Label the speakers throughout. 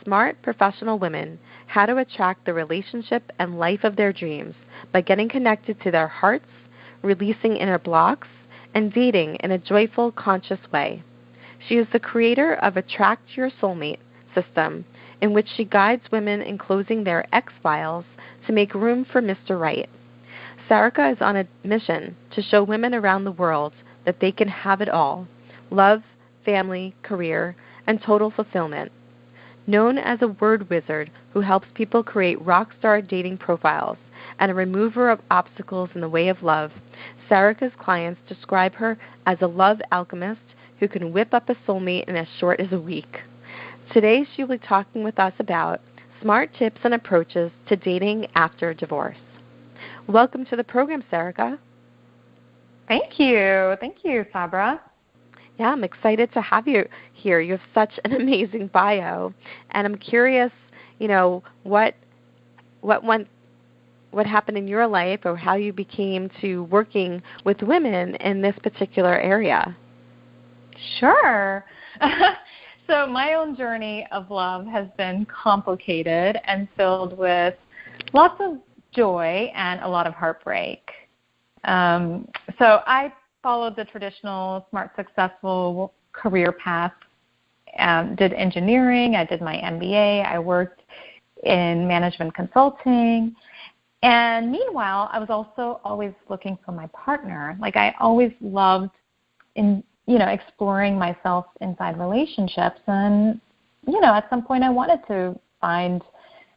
Speaker 1: smart professional women how to attract the relationship and life of their dreams by getting connected to their hearts, releasing inner blocks, and dating in a joyful, conscious way. She is the creator of Attract Your Soulmate system, in which she guides women in closing their X files to make room for Mr. Right. Sarika is on a mission to show women around the world that they can have it all: love, family, career, and total fulfillment. Known as a word wizard who helps people create rock star dating profiles and a remover of obstacles in the way of love, Sarika's clients describe her as a love alchemist who can whip up a soulmate in as short as a week. Today she will be talking with us about smart tips and approaches to dating after divorce. Welcome to the program, Sarika.
Speaker 2: Thank you. Thank you, Sabra.
Speaker 1: Yeah, I'm excited to have you here. You have such an amazing bio, and I'm curious, what happened in your life or how you became to working with women in this particular area.
Speaker 2: Sure. So my own journey of love has been complicated and filled with lots of joy and a lot of heartbreak. So I followed the traditional smart, successful career path, did engineering, I did my MBA, I worked in management consulting, and meanwhile, I was also always looking for my partner. Like I always loved exploring myself inside relationships, and, at some point I wanted to find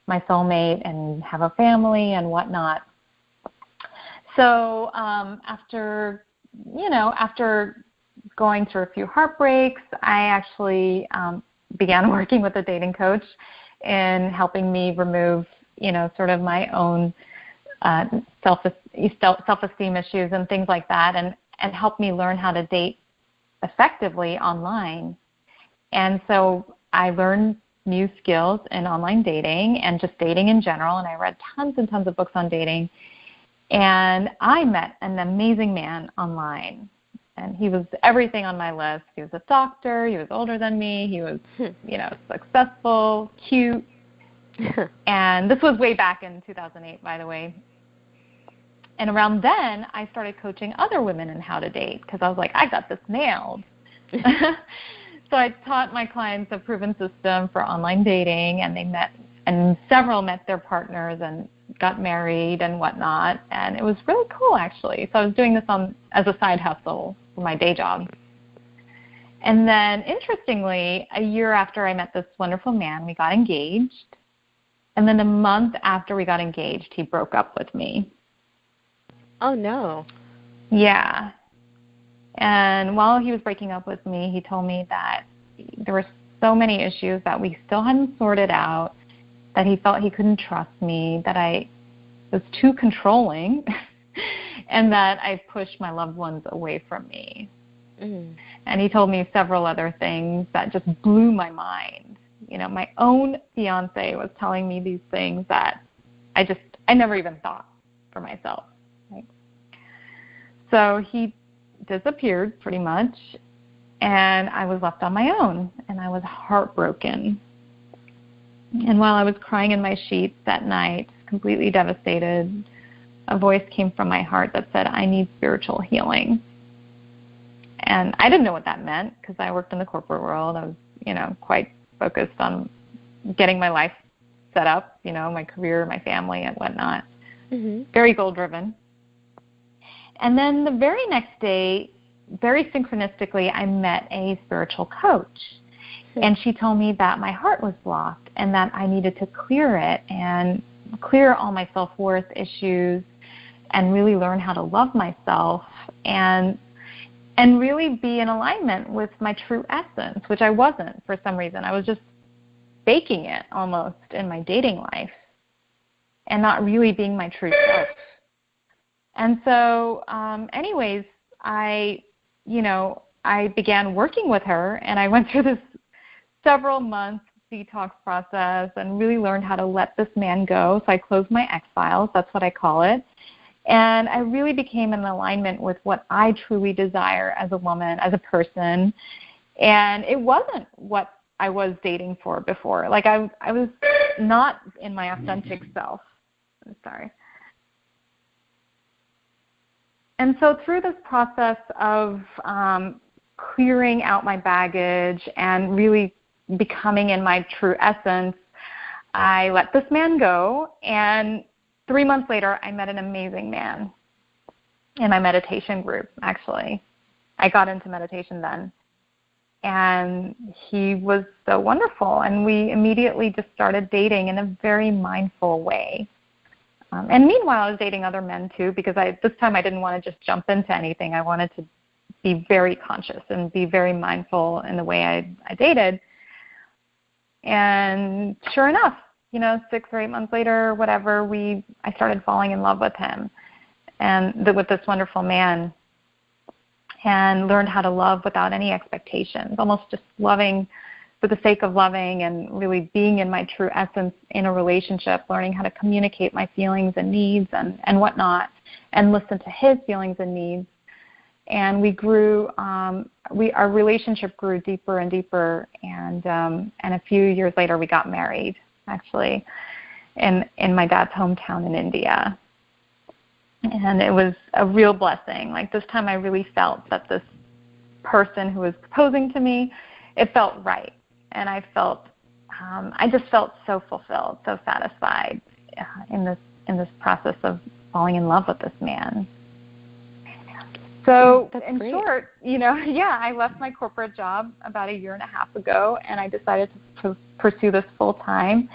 Speaker 2: my soulmate and have a family and whatnot. So after going through a few heartbreaks, I actually began working with a dating coach in helping me remove, sort of my own self-esteem issues and things like that, and help me learn how to date effectively online. And so I learned new skills in online dating and just dating in general, and I read tons and tons of books on dating. And I met an amazing man online, and he was everything on my list. He was a doctor, he was older than me, he was, successful, cute. And this was way back in 2008, by the way. And around then, I started coaching other women in how to date because I was like, I got this nailed. So I taught my clients a proven system for online dating, and they met, and several met their partners and got married and whatnot. And it was really cool, actually. So I was doing this as a side hustle for my day job. And then, interestingly, a year after I met this wonderful man, we got engaged. And then a month after we got engaged, he broke up with me.
Speaker 1: Oh, no.
Speaker 2: Yeah. And while he was breaking up with me, he told me that there were so many issues that we still hadn't sorted out, that he felt he couldn't trust me, that I was too controlling, and that I pushed my loved ones away from me. Mm. And he told me several other things that just blew my mind. My own fiance was telling me these things that I never even thought for myself. Right? So he disappeared pretty much, and I was left on my own, and I was heartbroken. And while I was crying in my sheets that night, completely devastated, a voice came from my heart that said, I need spiritual healing. And I didn't know what that meant because I worked in the corporate world. I was, quite focused on getting my life set up, my career, my family, and whatnot. Mm-hmm. Very goal-driven. And then the very next day, very synchronistically, I met a spiritual coach. Mm-hmm. And she told me that my heart was blocked and that I needed to clear it and clear all my self-worth issues and really learn how to love myself and really be in alignment with my true essence, which I wasn't for some reason. I was just faking it almost in my dating life and not really being my true self. And so anyways, I began working with her, and I went through this several months detox process and really learned how to let this man go. So I closed my X files, that's what I call it. And I really became in alignment with what I truly desire as a woman, as a person. And it wasn't what I was dating for before. Like I was not in my authentic self. I'm sorry. And so through this process of clearing out my baggage and really becoming in my true essence, I let this man go. And 3 months later, I met an amazing man in my meditation group, actually. I got into meditation then. And he was so wonderful. And we immediately just started dating in a very mindful way. And meanwhile, I was dating other men too, because this time I didn't want to just jump into anything. I wanted to be very conscious and be very mindful in the way I dated. And sure enough, 6 or 8 months later, whatever, I started falling in love with him and with this wonderful man, and learned how to love without any expectations, almost just loving for the sake of loving and really being in my true essence in a relationship, learning how to communicate my feelings and needs and whatnot, and listen to his feelings and needs. And we grew, our relationship grew deeper and deeper, and a few years later we got married, actually, in my dad's hometown in India. And it was a real blessing. Like this time I really felt that this person who was proposing to me, it felt right. And I just felt so fulfilled, so satisfied in this process of falling in love with this man. So in short, I left my corporate job about 1.5 years ago, and I decided to pursue this full time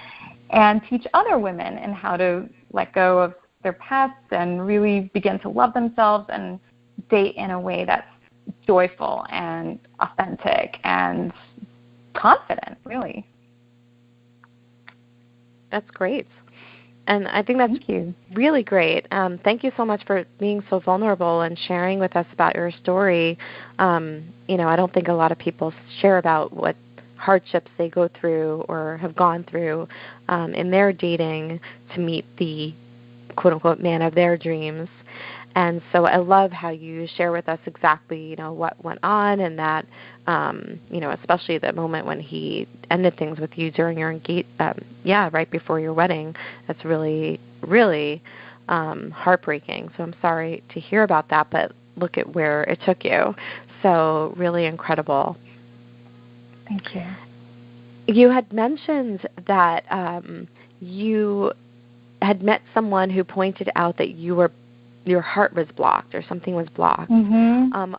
Speaker 2: and teach other women in how to let go of their past and really begin to love themselves and date in a way that's joyful and authentic and confident, really.
Speaker 1: That's great. And I think that's really great. Thank you so much for being so vulnerable and sharing with us about your story. I don't think a lot of people share about what hardships they go through or have gone through in their dating to meet the quote-unquote man of their dreams. And so I love how you share with us exactly, what went on, and that, especially the moment when he ended things with you during your right before your wedding. That's really, really heartbreaking. So I'm sorry to hear about that, but look at where it took you. So really incredible.
Speaker 2: Thank you.
Speaker 1: You had mentioned that you had met someone who pointed out that your heart was blocked or something was blocked.
Speaker 2: Mm-hmm.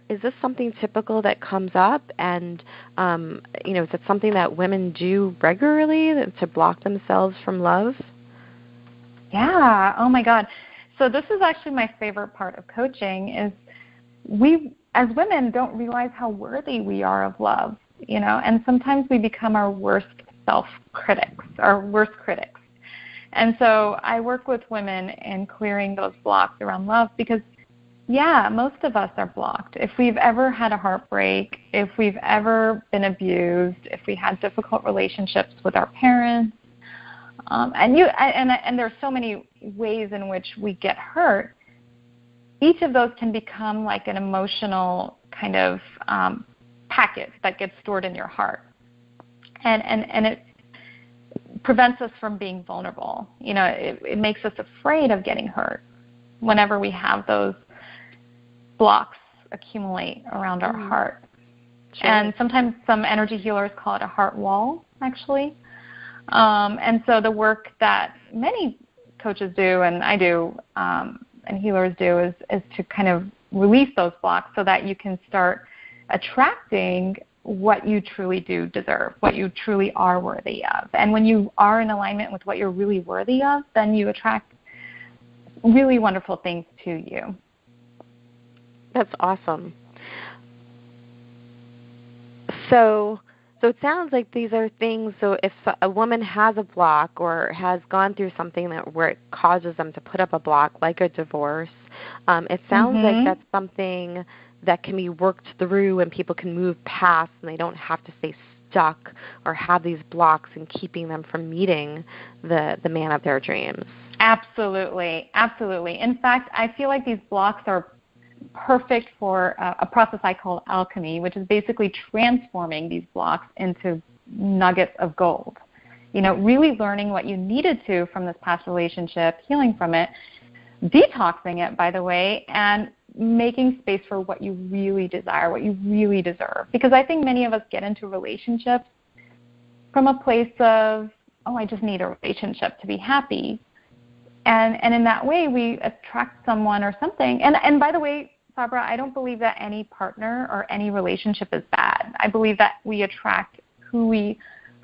Speaker 1: Is this something typical that comes up? And, is it something that women do regularly to block themselves from love?
Speaker 2: Yeah. Oh my God. So this is actually my favorite part of coaching is we as women don't realize how worthy we are of love, and sometimes we become our worst self-critics, our worst critics. And so I work with women in clearing those blocks around love because, most of us are blocked. If we've ever had a heartbreak, if we've ever been abused, if we had difficult relationships with our parents, and there's so many ways in which we get hurt, each of those can become like an emotional kind of packet that gets stored in your heart. And it prevents us from being vulnerable. It makes us afraid of getting hurt whenever we have those blocks accumulate around our heart. Sure. And sometimes some energy healers call it a heart wall, actually. And so the work that many coaches do, and I do, and healers do, is to kind of release those blocks so that you can start attracting what you truly do deserve, what you truly are worthy of. And when you are in alignment with what you're really worthy of, then you attract really wonderful things to you.
Speaker 1: That's awesome. So it sounds like these are things, so if a woman has a block or has gone through something where it causes them to put up a block, like a divorce, it sounds like that's something that can be worked through and people can move past, and they don't have to stay stuck or have these blocks and keeping them from meeting the man of their dreams.
Speaker 2: Absolutely. Absolutely. In fact, I feel like these blocks are perfect for a process I call alchemy, which is basically transforming these blocks into nuggets of gold. Really learning what you needed to from this past relationship, healing from it, detoxing it, by the way, and making space for what you really desire, what you really deserve. Because I think many of us get into relationships from a place of, I just need a relationship to be happy. And in that way, we attract someone or something. And by the way, Sabra, I don't believe that any partner or any relationship is bad. I believe that we attract who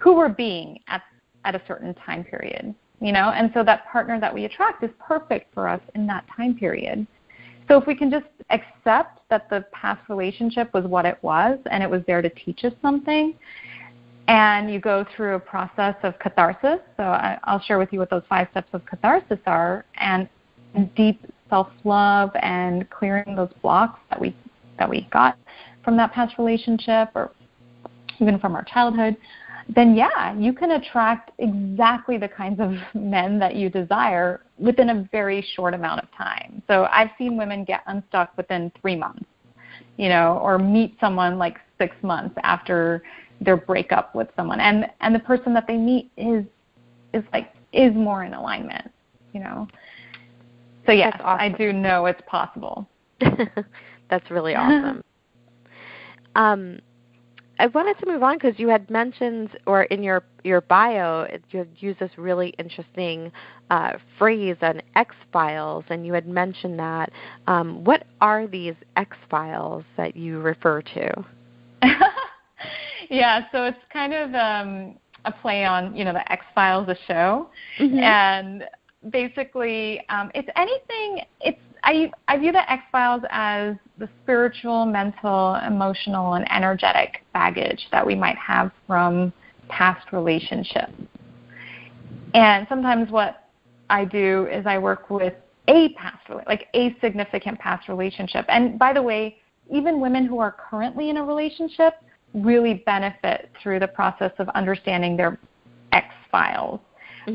Speaker 2: we're being at a certain time period, and so that partner that we attract is perfect for us in that time period. So if we can just accept that the past relationship was what it was and it was there to teach us something, and you go through a process of catharsis, so I'll share with you what those 5 steps of catharsis are, and deep self-love and clearing those blocks that we got from that past relationship or even from our childhood, then you can attract exactly the kinds of men that you desire within a very short amount of time. So I've seen women get unstuck within 3 months, or meet someone like 6 months after their breakup with someone, and the person that they meet is more in alignment, So yes, awesome. I do know it's possible.
Speaker 1: That's really awesome. I wanted to move on because you had mentioned, or in your bio, you had used this really interesting phrase on X-Files, and you had mentioned that. What are these X-Files that you refer to?
Speaker 2: Yeah, so it's kind of a play on, the X-Files, the show, and basically it's anything. I view the X-Files as the spiritual, mental, emotional, and energetic baggage that we might have from past relationships. And sometimes what I do is I work with a significant past relationship. And by the way, even women who are currently in a relationship really benefit through the process of understanding their X-Files,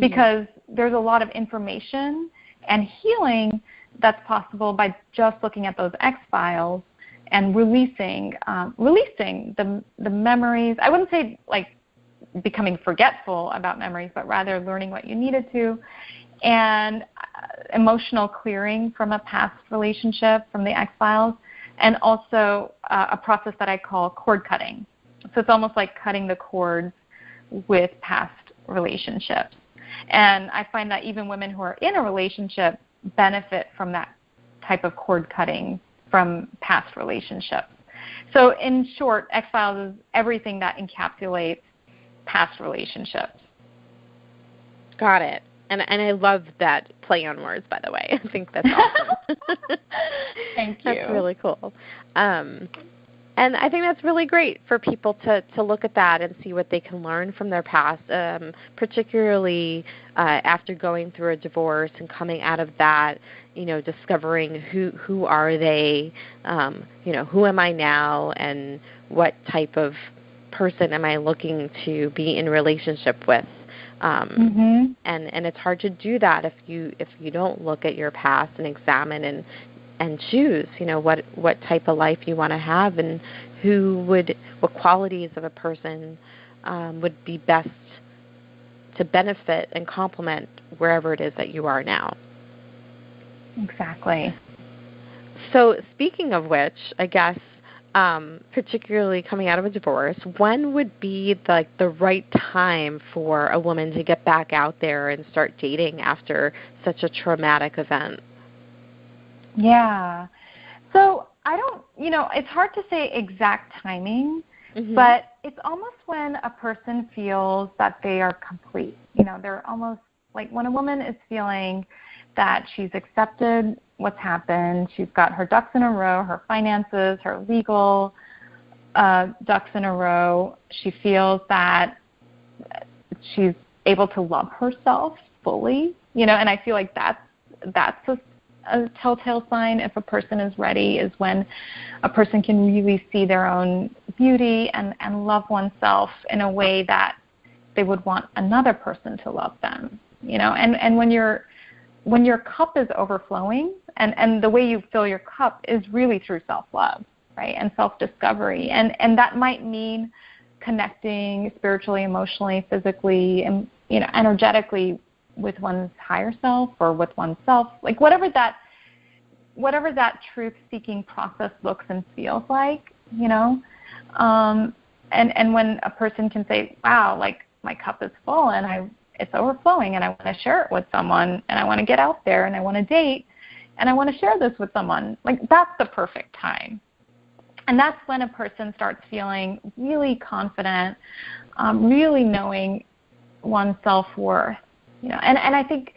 Speaker 2: because there's a lot of information and healing that's possible by just looking at those X-Files and releasing the memories. I wouldn't say like becoming forgetful about memories, but rather learning what you needed to, and emotional clearing from a past relationship from the X-Files, and also a process that I call cord cutting. So it's almost like cutting the cords with past relationships. And I find that even women who are in a relationship benefit from that type of cord cutting from past relationships. So in short, X-Files is everything that encapsulates past relationships. Got it.
Speaker 1: And I love that play on words, by the way. I think that's awesome.
Speaker 2: Thank you.
Speaker 1: That's really cool. And I think that's really great for people to look at that and see what they can learn from their past, particularly after going through a divorce and coming out of that, discovering who are they, who am I now, and what type of person am I looking to be in relationship with. And it's hard to do that if you don't look at your past and examine and choose, what type of life you want to have, and what qualities of a person would be best to benefit and complement wherever it is that you are now.
Speaker 2: Exactly.
Speaker 1: So speaking of which, I guess, particularly coming out of a divorce, when would be the right time for a woman to get back out there and start dating after such a traumatic event?
Speaker 2: Yeah. So I don't, it's hard to say exact timing, but it's almost when a person feels that they are complete. They're almost like when a woman is feeling that she's accepted what's happened, she's got her ducks in a row, her finances, her legal ducks in a row, she feels that she's able to love herself fully, and I feel like that's a telltale sign if a person is ready, is when a person can really see their own beauty and love oneself in a way that they would want another person to love them, and when your cup is overflowing And the way you fill your cup is really through self-love, right, and self-discovery. And that might mean connecting spiritually, emotionally, physically, and energetically with one's higher self or with oneself, like whatever that truth-seeking process looks and feels like, and when a person can say, wow, like my cup is full and it's overflowing and I want to share it with someone and I want to get out there and I want to date and I want to share this with someone, like that's the perfect time. And that's when a person starts feeling really confident, really knowing one's self-worth. And I think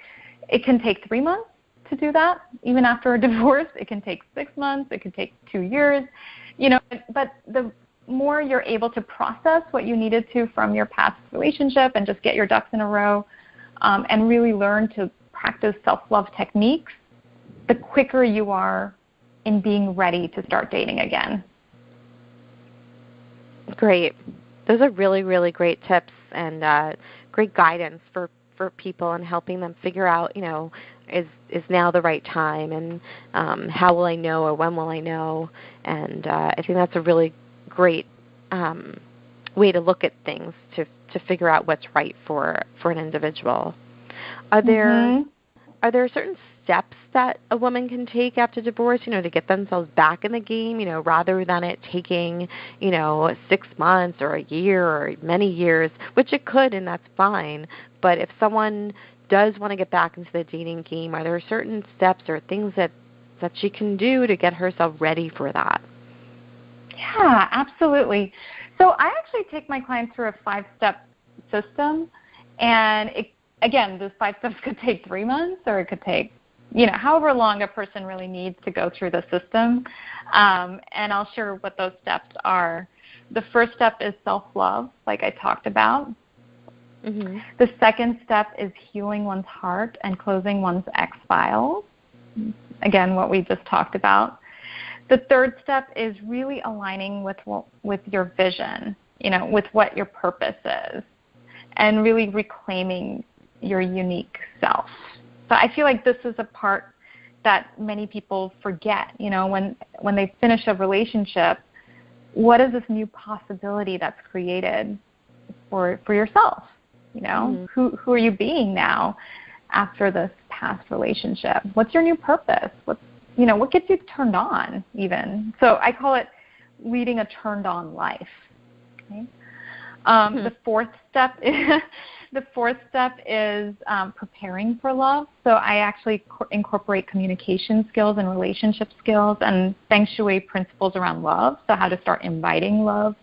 Speaker 2: it can take 3 months to do that. Even after a divorce, it can take 6 months, it can take 2 years, but the more you're able to process what you needed to from your past relationship and just get your ducks in a row, and really learn to practice self-love techniques, the quicker you are in being ready to start dating again.
Speaker 1: Great. Those are really, really great tips and great guidance for people and helping them figure out, is now the right time and how will I know or when will I know? And I think that's a really great way to look at things to figure out what's right for an individual. Are there certain steps that a woman can take after divorce, to get themselves back in the game, rather than it taking, 6 months or a year or many years, which it could, and that's fine. But if someone does want to get back into the dating game, are there certain steps or things that she can do to get herself ready for that?
Speaker 2: Yeah, absolutely. So I actually take my clients through a 5-step system, and again, those 5 steps could take 3 months or it could take however long a person really needs to go through the system. And I'll share what those steps are. The first step is self-love, like I talked about. Mm-hmm. The second step is healing one's heart and closing one's X-files. Again, what we just talked about. The third step is really aligning with your vision, with what your purpose is, and really reclaiming your unique self. So I feel like this is a part that many people forget, when they finish a relationship, what is this new possibility that's created for yourself? Mm-hmm. Who are you being now after this past relationship? What's your new purpose? what gets you turned on even? So I call it leading a turned on life. Okay? Mm-hmm. The fourth step is preparing for love. So I actually incorporate communication skills and relationship skills and feng shui principles around love. So how to start inviting love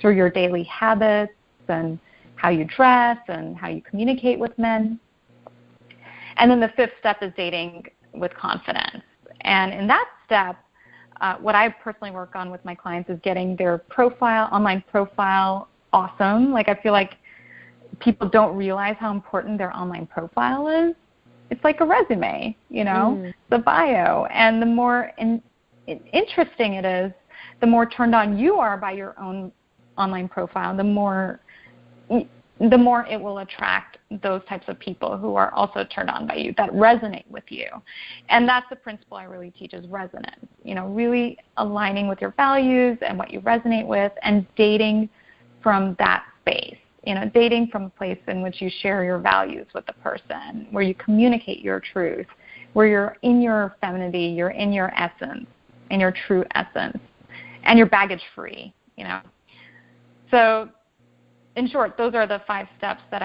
Speaker 2: through your daily habits and how you dress and how you communicate with men. And then the fifth step is dating with confidence. And in that step, what I personally work on with my clients is getting their online profile awesome. Like I feel like people don't realize how important their online profile is. It's like a resume, the bio. And the more interesting it is, the more turned on you are by your own online profile, the more it will attract those types of people who are also turned on by you, that resonate with you. And that's the principle I really teach, is resonance. Really aligning with your values and what you resonate with, and dating from that space. Dating from a place in which you share your values with the person, where you communicate your truth, where you're in your femininity, you're in your essence, in your true essence, and you're baggage free, So in short, those are the 5 steps that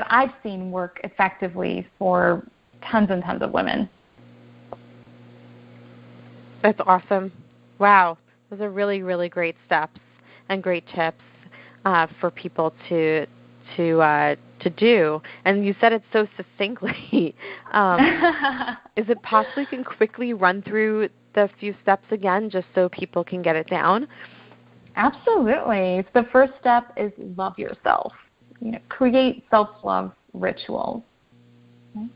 Speaker 2: I've seen work effectively for tons and tons of women.
Speaker 1: That's awesome. Wow. Those are really, really great steps and great tips for people to do. And you said it so succinctly. Is it possible you can quickly run through the few steps again just so people can get it down?
Speaker 2: Absolutely. The first step is love yourself. Create self-love rituals. Okay.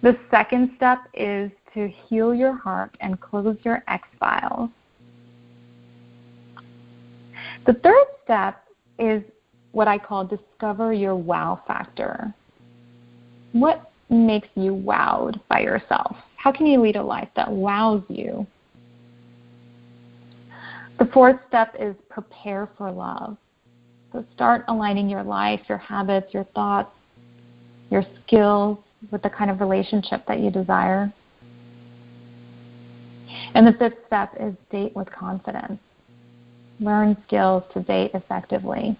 Speaker 2: The second step is to heal your heart and close your X-files. The third step is what I call discover your wow factor. What makes you wowed by yourself? How can you lead a life that wows you? The fourth step is prepare for love. So start aligning your life, your habits, your thoughts, your skills with the kind of relationship that you desire. And the fifth step is date with confidence. Learn skills to date effectively.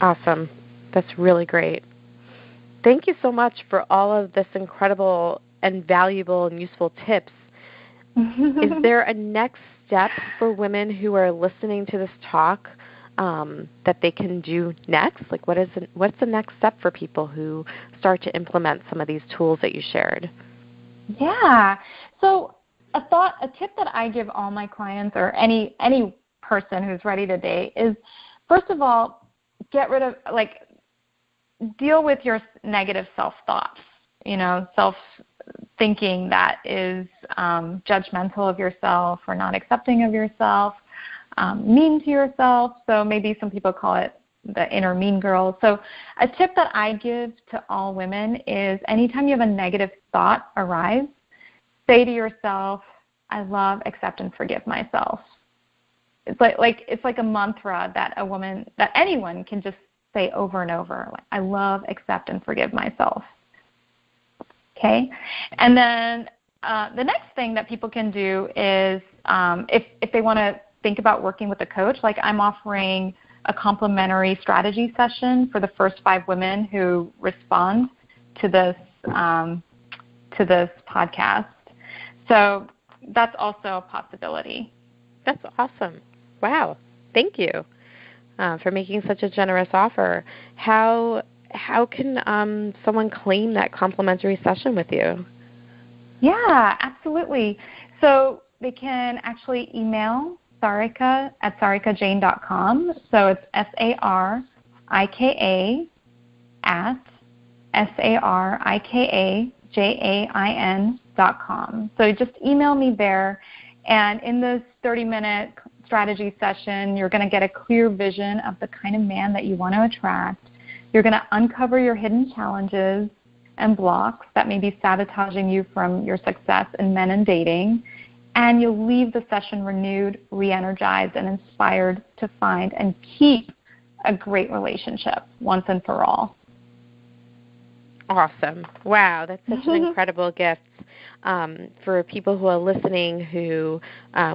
Speaker 1: Awesome. That's really great. Thank you so much for all of this incredible and valuable and useful tips. Is there a next step for women who are listening to this talk that they can do next? Like, what's the next step for people who start to implement some of these tools that you shared?
Speaker 2: Yeah. So a tip that I give all my clients or any person who's ready to date is, first of all, deal with your negative self-thoughts, self-thinking that is judgmental of yourself or not accepting of yourself, mean to yourself. So maybe some people call it the inner mean girl. So a tip that I give to all women is anytime you have a negative thought arise, say to yourself, I love, accept, and forgive myself. It's like a mantra that anyone can just say over and over. Like, I love, accept, and forgive myself. Okay? And then the next thing that people can do is if they want to think about working with a coach, like I'm offering a complimentary strategy session for the first 5 women who respond to this podcast. So that's also a possibility.
Speaker 1: That's awesome. Wow. Thank you for making such a generous offer. How can someone claim that complimentary session with you?
Speaker 2: Yeah, absolutely. So they can actually email Sarika at sarikajain.com. So it's Sarika at sarikajain.com. So just email me there. And in this 30-minute strategy session, you're going to get a clear vision of the kind of man that you want to attract. You're going to uncover your hidden challenges and blocks that may be sabotaging you from your success in men and dating. And you'll leave the session renewed, re-energized, and inspired to find and keep a great relationship once and for all.
Speaker 1: Awesome. Wow, that's such an incredible gift for people who are listening who,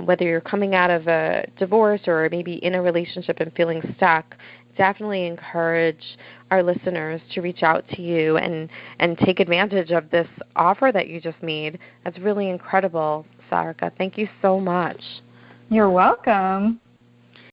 Speaker 1: whether you're coming out of a divorce or maybe in a relationship and feeling stuck, definitely encourage our listeners to reach out to you and take advantage of this offer that you just made. That's really incredible, Sarika. Thank you so much.
Speaker 2: You're welcome.